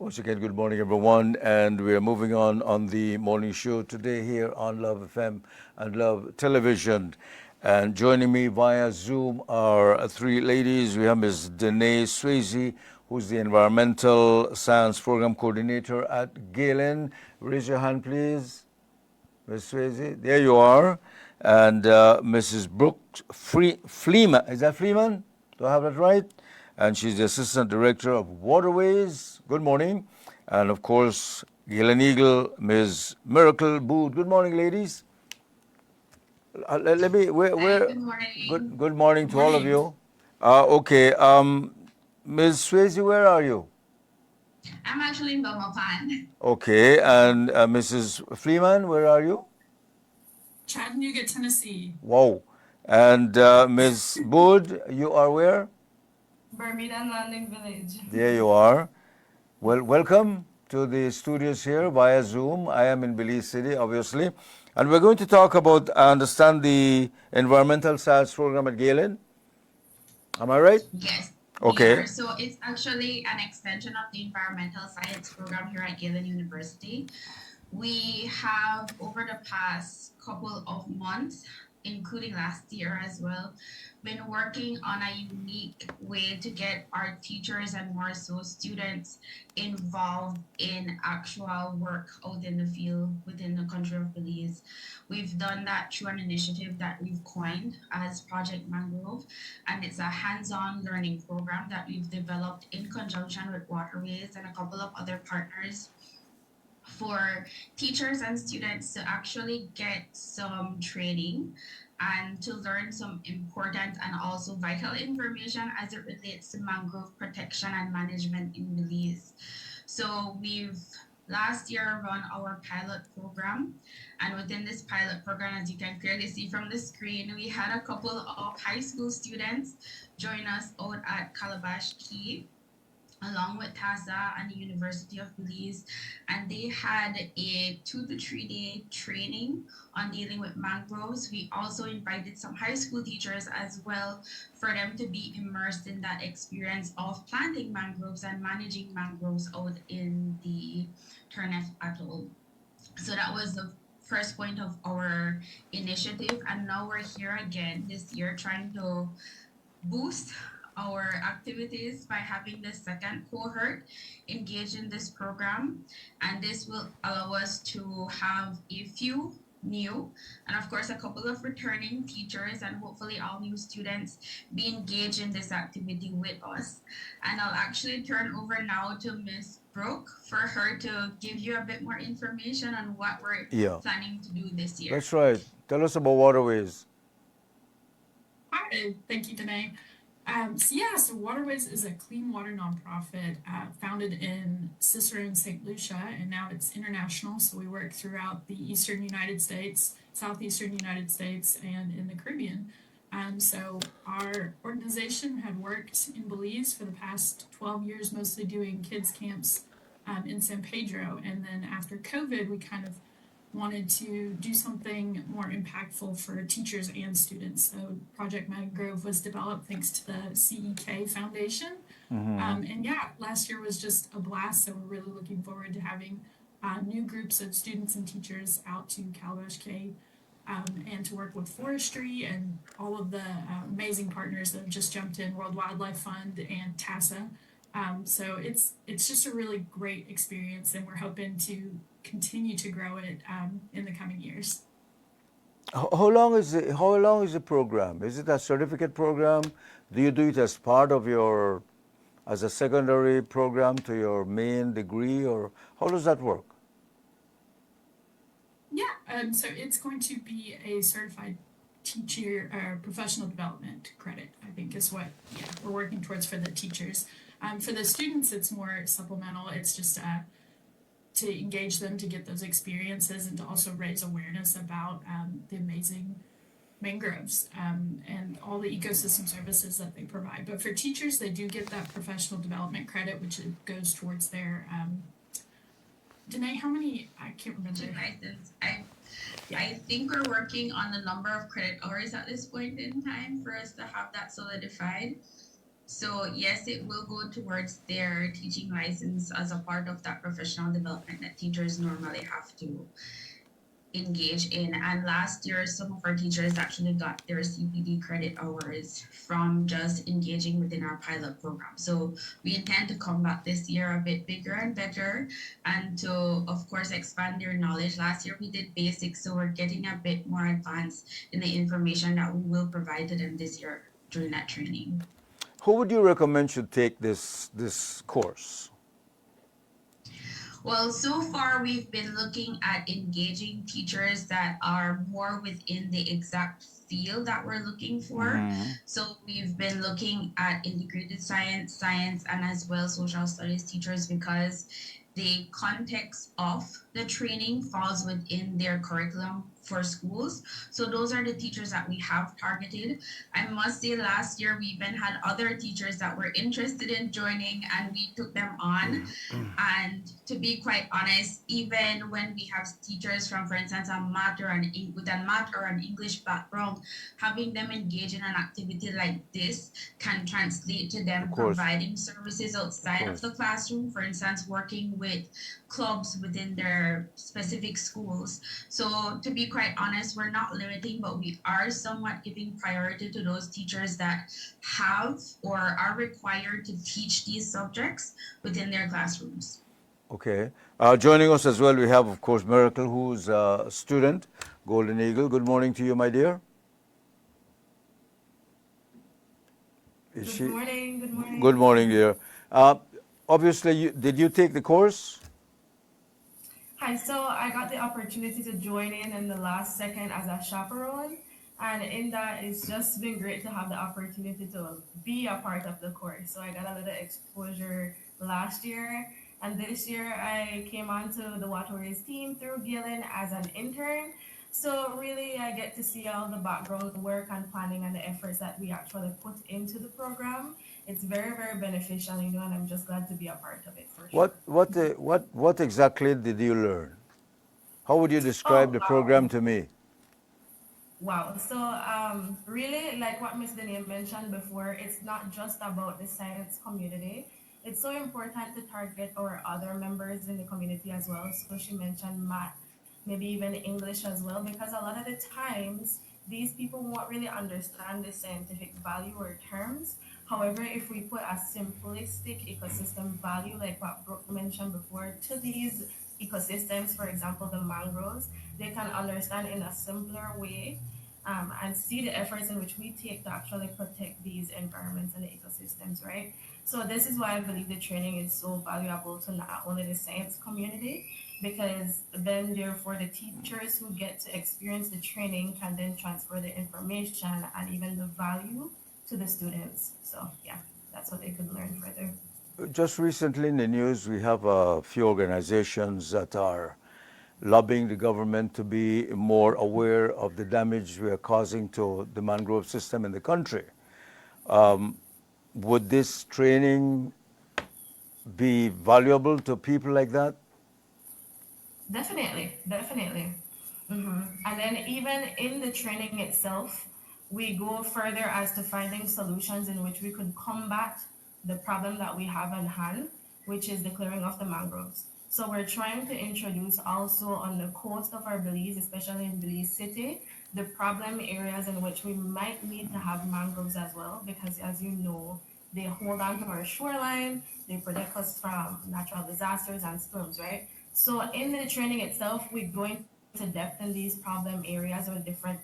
Once again, good morning, everyone, and we are moving on the morning show today here on Love FM and Love Television. And joining me via Zoom are three ladies. We have Ms. Danae Swayze, who's the Environmental Science Program Coordinator at Galen. Raise your hand, please, Ms. Swayze. There you are. And Mrs. Brooks Fleeman. Is that Fleeman? Do I have that right? And she's the Assistant Director of Waterways. Good morning. And of course, Galen Eagle, Ms. Miracle Booth. Good morning, ladies. Let me, Hi, good morning. good morning Good to all of morning. you. Okay, Ms. Swayze, where are you? I'm actually in Belmopan. Okay, and Mrs. Freeman, where are you? Chattanooga, Tennessee. Wow. And Ms. Booth, you are where? Bermuda Landing Village. There you are. Well, welcome to the studios here via Zoom. I am in Belize City, obviously. And we're going to talk about, I understand, the environmental science program at Galen. Am I right? Yes, we Okay. are. So it's actually an extension of the environmental science program here at Galen University. We have, over the past couple of months, including last year as well, been working on a unique way to get our teachers and more so students involved in actual work out in the field within the country of Belize. We've done that through an initiative that we've coined as Project Mangrove, and it's a hands-on learning program that we've developed in conjunction with Waterways and a couple of other partners for teachers and students to actually get some training and to learn some important and also vital information as it relates to mangrove protection and management in Belize. So we've last year run our pilot program, and within this pilot program, as you can clearly see from the screen, we had a couple of high school students join us out at Calabash Key along with TASA and the University of Belize, and they had a 2 to 3 day training on dealing with mangroves. We also invited some high school teachers as well for them to be immersed in that experience of planting mangroves and managing mangroves out in the Turnef Atoll. So that was the first point of our initiative, and now we're here again this year trying to boost our activities by having the second cohort engage in this program, and this will allow us to have a few new and of course a couple of returning teachers and hopefully all new students be engaged in this activity with us. And I'll actually turn over now to Miss Brooke for her to give you a bit more information on what we're Yeah, planning to do this year. that's right. Tell us about Waterways. Hi, thank you, Danae. So Waterways is a clean water nonprofit founded in Cicero and St. Lucia, and now it's international. So we work throughout the eastern United States, southeastern United States, and in the Caribbean. So our organization had worked in Belize for the past 12 years, mostly doing kids camps in San Pedro. And then after COVID, we kind of wanted to do something more impactful for teachers and students. So Project Mangrove was developed thanks to the CEK Foundation. Last year was just a blast. So we're really looking forward to having new groups of students and teachers out to Calabash Cay and to work with forestry and all of the amazing partners that have just jumped in, World Wildlife Fund and TASA. So it's just a really great experience, and we're hoping to continue to grow it in the coming years. How long is the program? Is it a certificate program? Do you do it as part of your, as a secondary program to your main degree, or how does that work? So it's going to be a certified teacher professional development credit, I think is what we're working towards for the teachers. For the students, it's more supplemental. It's just to engage them to get those experiences and to also raise awareness about the amazing mangroves and all the ecosystem services that they provide. But for teachers, they do get that professional development credit, which it goes towards their. Danae, how many? I can't remember. I think we're working on the number of credit hours at this point in time for us to have that solidified. So yes, it will go towards their teaching license as a part of that professional development that teachers normally have to engage in. And last year, some of our teachers actually got their CPD credit hours from just engaging within our pilot program. So we intend to combat this year a bit bigger and better and to, of course, expand their knowledge. Last year we did basics, so we're getting a bit more advanced in the information that we will provide to them this year during that training. Who would you recommend should take this course? Well, so far we've been looking at engaging teachers that are more within the exact field that we're looking for. Hmm. So we've been looking at integrated science, and as well social studies teachers because the context of the training falls within their curriculum for schools. So those are the teachers that we have targeted. I must say last year we even had other teachers that were interested in joining and we took them on. And to be quite honest, even when we have teachers from, for instance, with a math or an English background, having them engage in an activity like this can translate to them Of course, providing services of outside of course. the classroom. For instance, working with clubs within their specific schools. So to be quite honest, we're not limiting, but we are somewhat giving priority to those teachers that have or are required to teach these subjects within their classrooms. Okay. Joining us as well, we have, of course, Miracle, who's a student, Golden Eagle. Good morning to you, my dear. Is Good she? morning, good Good morning. morning, dear. Uh, Obviously, did you take the course? Hi, so I got the opportunity to join in the last second as a chaperone, and in that it's just been great to have the opportunity to be a part of the course. So I got a little exposure last year, and this year I came onto the Waterways team through Galen as an intern. So really, I get to see all the background work and planning and the efforts that we actually put into the program. It's very, very beneficial, and I'm just glad to be a part of it for What sure. what uh, what exactly did you learn? How would you describe Oh, the wow. program to me? Wow. So, really, like what Miss Dania mentioned before, it's not just about the science community. It's so important to target our other members in the community as well. So she mentioned math, maybe even English as well, because a lot of the times these people won't really understand the scientific value or terms. However, if we put a simplistic ecosystem value, like what Brooke mentioned before, to these ecosystems, for example, the mangroves, they can understand in a simpler way and see the efforts in which we take to actually protect these environments and the ecosystems, right? So this is why I believe the training is so valuable to not only the science community, because then therefore the teachers who get to experience the training can then transfer the information and even the value to the students. So yeah, that's what they could learn further. Just recently in the news, we have a few organizations that are lobbying the government to be more aware of the damage we are causing to the mangrove system in the country. Would this training be valuable to people like that? Definitely, definitely. And then even in the training itself, we go further as to finding solutions in which we could combat the problem that we have on hand, which is the clearing of the mangroves. So we're trying to introduce also on the coast of our Belize, especially in Belize City, the problem areas in which we might need to have mangroves as well, because as you know, they hold on to our shoreline, they protect us from natural disasters and storms, right? So in the training itself, we go into depth in these problem areas or the different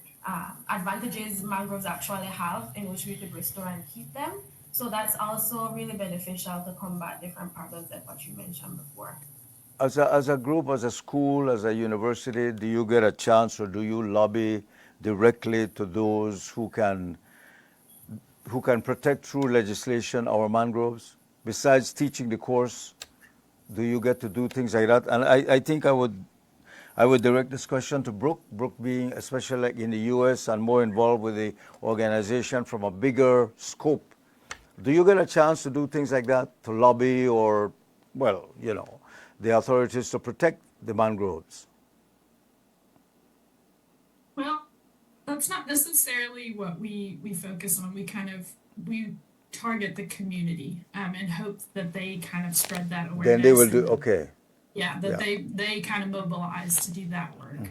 advantages mangroves actually have in which we could restore and keep them. So that's also really beneficial to combat different problems like what you mentioned before. As a group, as a school, as a university, do you get a chance or do you lobby directly to those who can protect through legislation our mangroves? Besides teaching the course, do you get to do things like that? And I think I would direct this question to Brooke. Brooke being especially like in the U.S. and more involved with the organization from a bigger scope. Do you get a chance to do things like that, to lobby or, well, the authorities to protect the mangroves? Well, that's not necessarily what we focus on. We kind of we target the community and hope that they kind of spread that Then they will awareness do, and okay. yeah, that Yeah. they kind of mobilize to do that work.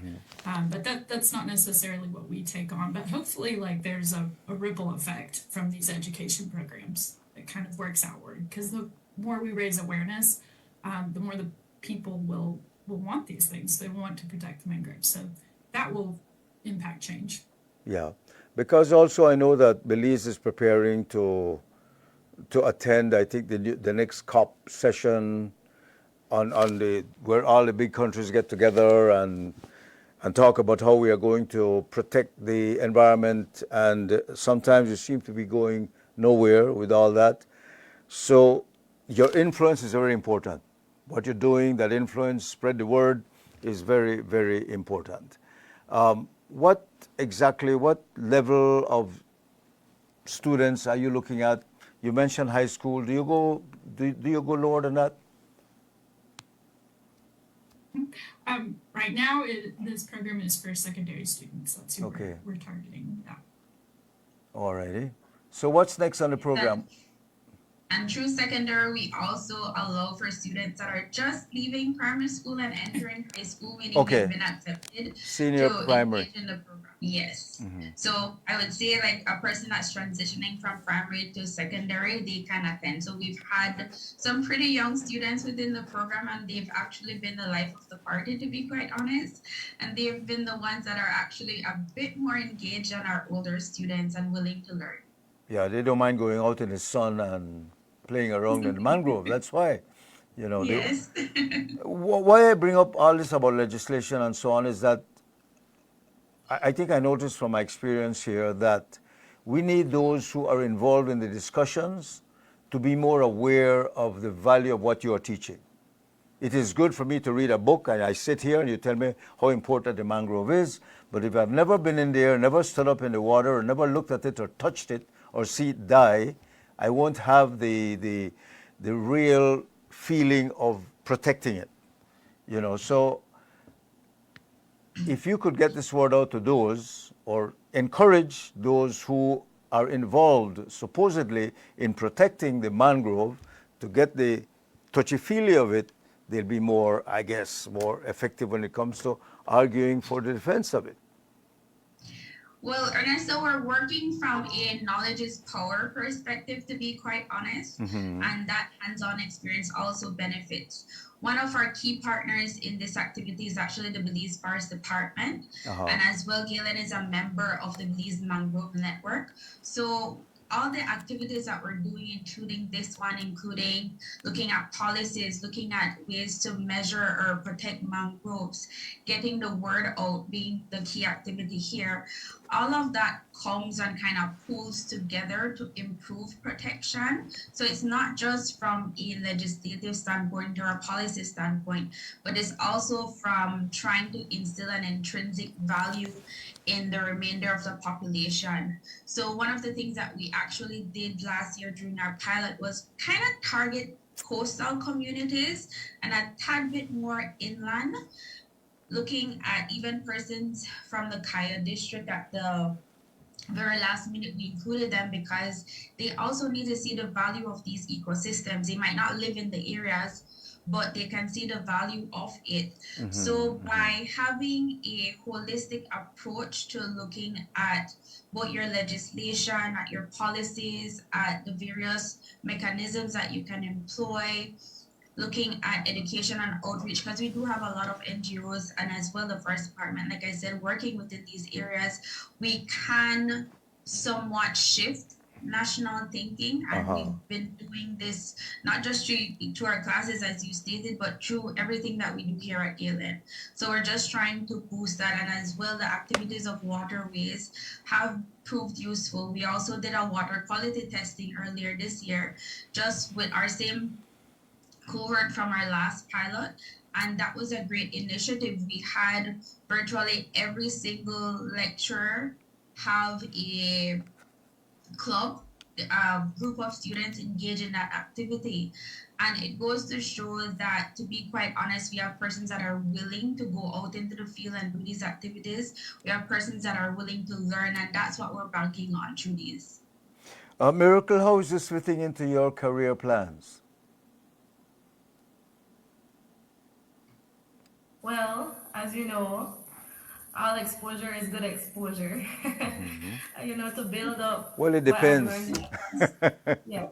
But that's not necessarily what we take on. But hopefully, like there's a ripple effect from these education programs that kind of works outward. Because the more we raise awareness, the more the people will want these things. They want to protect the mangroves. So that will impact change. Yeah. Because also I know that Belize is preparing to attend, I think, the next COP session on the where all the big countries get together and talk about how we are going to protect the environment. And sometimes you seem to be going nowhere with all that. So your influence is very important. What you're doing, that influence, spread the word, is very, very important. What exactly, what level of students are you looking at? You mentioned high school. Do you go lower than that? Right now, this program is for secondary students. That's who Okay. we're targeting. Yeah. Alrighty. So what's next on the That program? And through secondary, we also allow for students that are just leaving primary school and entering high school, meaning Okay. they've been accepted Senior to primary. engage in the program. Yes. So I would say like a person that's transitioning from primary to secondary, they can attend. So we've had some pretty young students within the program, and they've actually been the life of the party, to be quite honest. And they've been the ones that are actually a bit more engaged than our older students and willing to learn. Yeah, they don't mind going out in the sun and playing around in the mangrove. That's why, you know, Yes. why I bring up all this about legislation and so on is that I think I noticed from my experience here that we need those who are involved in the discussions to be more aware of the value of what you are teaching. It is good for me to read a book and I sit here and you tell me how important the mangrove is, but if I've never been in there, never stood up in the water, or never looked at it or touched it or see it die, I won't have the real feeling of protecting it. You know, so if you could get this word out to those or encourage those who are involved supposedly in protecting the mangrove to get the touchy-feely of it, they'll be more, I guess, more effective when it comes to arguing for the defense of it. Well, Ernesto, we're working from a knowledge is power perspective, to be quite honest, and that hands-on experience also benefits. One of our key partners in this activity is actually the Belize Forest Department, and as well, Galen is a member of the Belize Mangrove Network. So all the activities that we're doing, including this one, including looking at policies, looking at ways to measure or protect mangroves, getting the word out being the key activity here, all of that comes and kind of pulls together to improve protection. So it's not just from a legislative standpoint or a policy standpoint, but it's also from trying to instill an intrinsic value in the remainder of the population. So one of the things that we actually did last year during our pilot was kind of target coastal communities and a tad bit more inland, looking at even persons from the Kaya district. At the very last minute, we included them because they also need to see the value of these ecosystems. They might not live in the areas, but they can see the value of it. So by having a holistic approach to looking at both your legislation, at your policies, at the various mechanisms that you can employ, looking at education and outreach, because we do have a lot of NGOs and as well the Forest Department, like I said, working within these areas, we can somewhat shift national thinking, and we've been doing this not just through our classes as you stated, but through everything that we do here at Galen. So we're just trying to boost that, and as well the activities of waterways have proved useful. We also did a water quality testing earlier this year, just with our same cohort from our last pilot, and that was a great initiative. We had virtually every single lecturer have a club, group of students engage in that activity, and it goes to show that, to be quite honest, we have persons that are willing to go out into the field and do these activities. We have persons that are willing to learn, and that's what we're banking on through these. Miracle, how is this fitting into your career plans? Well, as you know, all exposure is good exposure. To build up Well, it what I've depends. learned in the class. Yeah.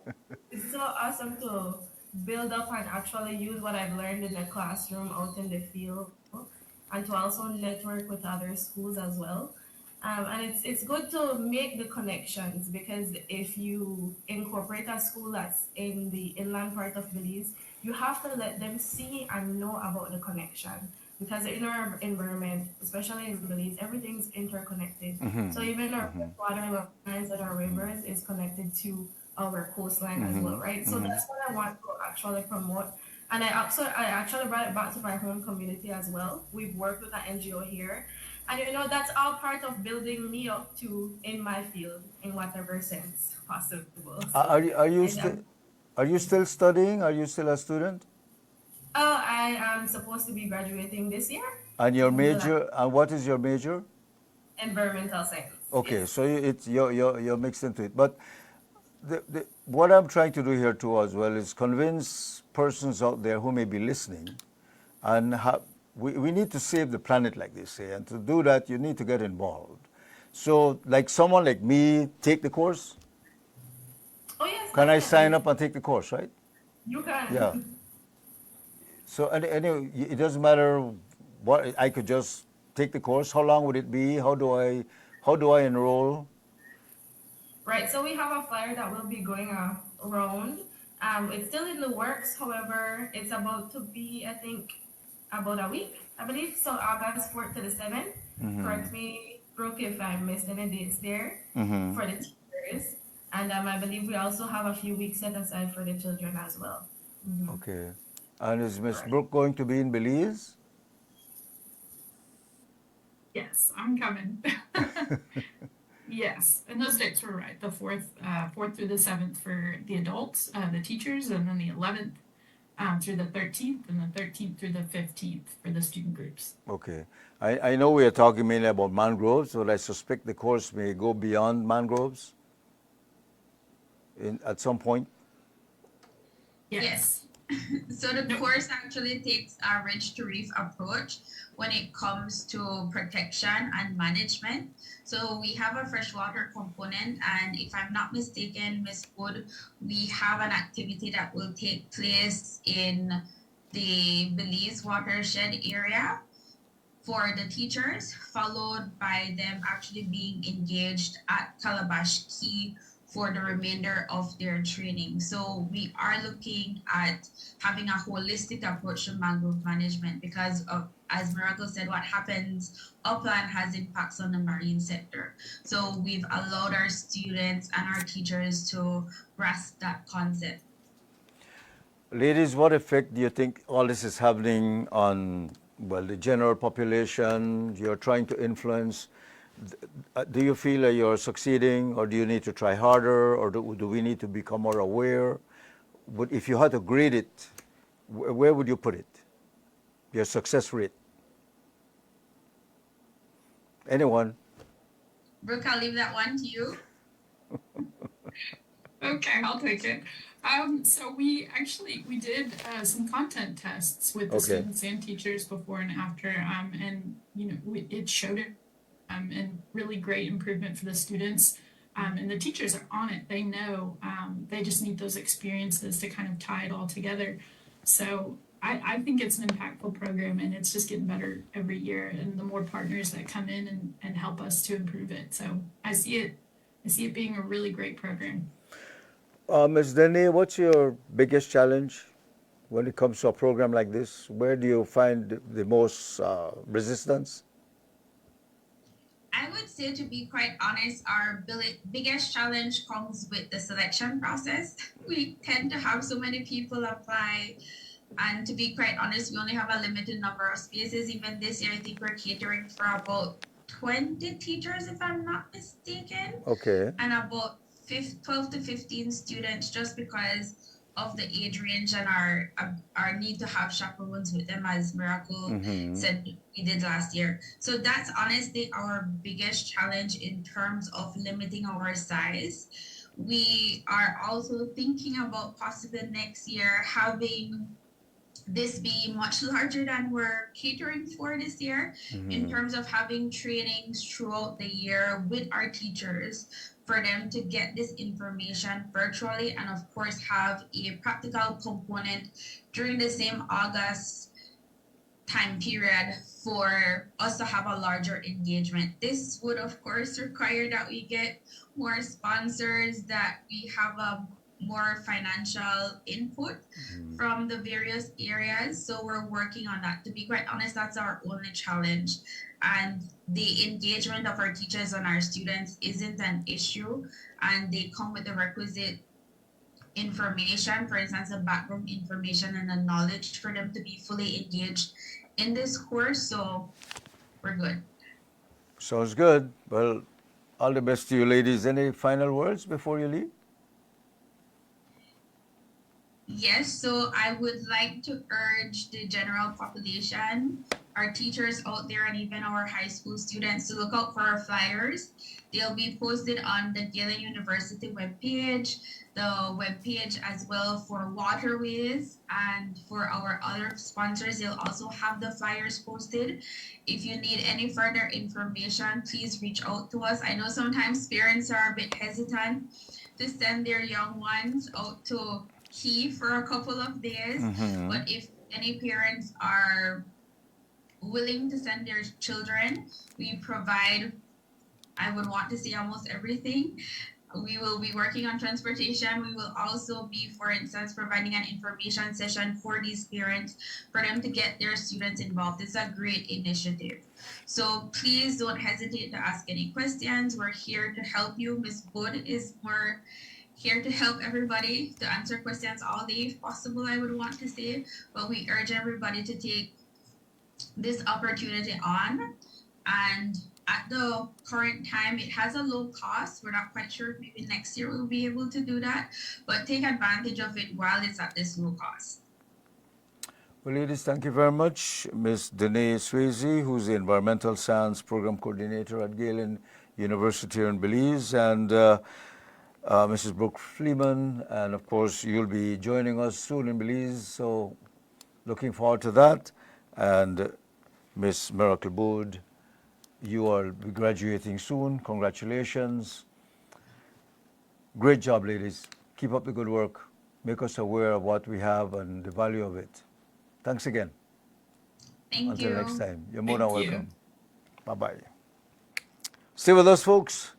It's so awesome to build up and actually use what I've learned in the classroom out in the field and to also network with other schools as well. And it's good to make the connections because if you incorporate a school that's in the inland part of Belize, you have to let them see and know about the connection because in our environment, especially in Belize, everything's interconnected. So even our water lines and our rivers is connected to our coastline as well, right? So that's what I want to actually promote. And I actually brought it back to my home community as well. We've worked with an NGO here. And that's all part of building me up to in my field in whatever sense possible. So Are you still studying? Are you still a student? I am supposed to be graduating this year And your in July. major? And what is your major? Environmental science. Okay, Yes. so it's you're mixed into it. But what I'm trying to do here too as well is convince persons out there who may be listening, and we need to save the planet, like they say, and to do that you need to get involved. So, like someone like me, take the course. Oh yes, Can I sign up definitely. and take the course, right? You Yeah. can. So, anyway, it doesn't matter what I could just take the course. How long would it be? How do I enroll? Right, so we have a flyer that will be going around. It's still in the works. However, it's about to be, I think, about a week, I believe. So August 4th to the 7th. Correct me, Brooke, if I missed any dates there for the teachers. And I believe we also have a few weeks set aside for the children as well. Okay. And is Miss Correct. Brooke going to be in Belize? Yes, I'm coming. Yes, and those dates were right. The fourth through the seventh for the adults, the teachers, and then the 11th through the 13th, and the 13th through the 15th for the student groups. Okay. I know we are talking mainly about mangroves, but I suspect the course may go beyond mangroves at some point. Yes. So the course actually takes a ridge to reef approach when it comes to protection and management. So we have a freshwater component, and if I'm not mistaken, Miss Wood, we have an activity that will take place in the Belize watershed area for the teachers, followed by them actually being engaged at Calabash Key for the remainder of their training. So we are looking at having a holistic approach to mangrove management because of, as Miracle said, what happens upland has impacts on the marine sector. So we've allowed our students and our teachers to grasp that concept. Ladies, what effect do you think all this is having on, well, the general population you're trying to influence? Do you feel that you're succeeding, or do you need to try harder, or do we need to become more aware? But if you had to grade it, where would you put it? Your success rate? Anyone? Brooke, I'll leave that one to you. Okay, I'll take it. So we did some content tests with the Okay. students and teachers before and after, and it showed it, and really great improvement for the students. And the teachers are on it. They know. They just need those experiences to kind of tie it all together. So I think it's an impactful program, and it's just getting better every year. And the more partners that come in and help us to improve it. So I see it being a really great program. Ms. Denny, what's your biggest challenge when it comes to a program like this? Where do you find the most resistance? I would say, to be quite honest, our biggest challenge comes with the selection process. We tend to have so many people apply, and to be quite honest, we only have a limited number of spaces. Even this year, I think we're catering for about 20 teachers, if I'm not mistaken, Okay. and about 12 to 15 students, just because of the age range and our need to have chaperones with them, as Miracle said we did last year. So that's honestly our biggest challenge in terms of limiting our size. We are also thinking about possibly next year having this be much larger than we're catering for this year in terms of having trainings throughout the year with our teachers for them to get this information virtually, and of course have a practical component during the same August time period for us to have a larger engagement. This would of course require that we get more sponsors, that we have a more financial input from the various areas. So we're working on that. To be quite honest, that's our only challenge. And the engagement of our teachers and our students isn't an issue, and they come with the requisite information, for instance, the background information and the knowledge for them to be fully engaged in this course. So we're good. Sounds good. Well, all the best to you, ladies. Any final words before you leave? Yes, so I would like to urge the general population, our teachers out there, and even our high school students to look out for our flyers. They'll be posted on the Galen University webpage, the webpage as well for Waterways, and for our other sponsors, they'll also have the flyers posted. If you need any further information, please reach out to us. I know sometimes parents are a bit hesitant to send their young ones out to Key for a couple of days, but if any parents are willing to send their children, we provide, I would want to say, almost everything. We will be working on transportation. We will also be, for instance, providing an information session for these parents for them to get their students involved. It's a great initiative. So please don't hesitate to ask any questions. We're here to help you. Ms. Wood is more here to help everybody, to answer questions all day if possible, I would want to say. But we urge everybody to take this opportunity on. And at the current time, it has a low cost. We're not quite sure if maybe next year we'll be able to do that, but take advantage of it while it's at this low cost. Well, ladies, thank you very much. Ms. Danae Swayze, who's the Environmental Science Program Coordinator at Galen University in Belize, and Mrs. Brooke Fleeman, and of course you'll be joining us soon in Belize, so looking forward to that. And Miss Miracle Bood, you are graduating soon. Congratulations. Great job, ladies. Keep up the good work. Make us aware of what we have and the value of it. Thanks again. Thank you. Until next time. You're more Thank than you. welcome. Bye-bye. Stay with us, folks.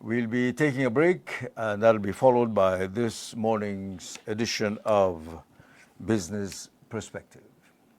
We'll be taking a break, and that'll be followed by this morning's edition of Business Perspective.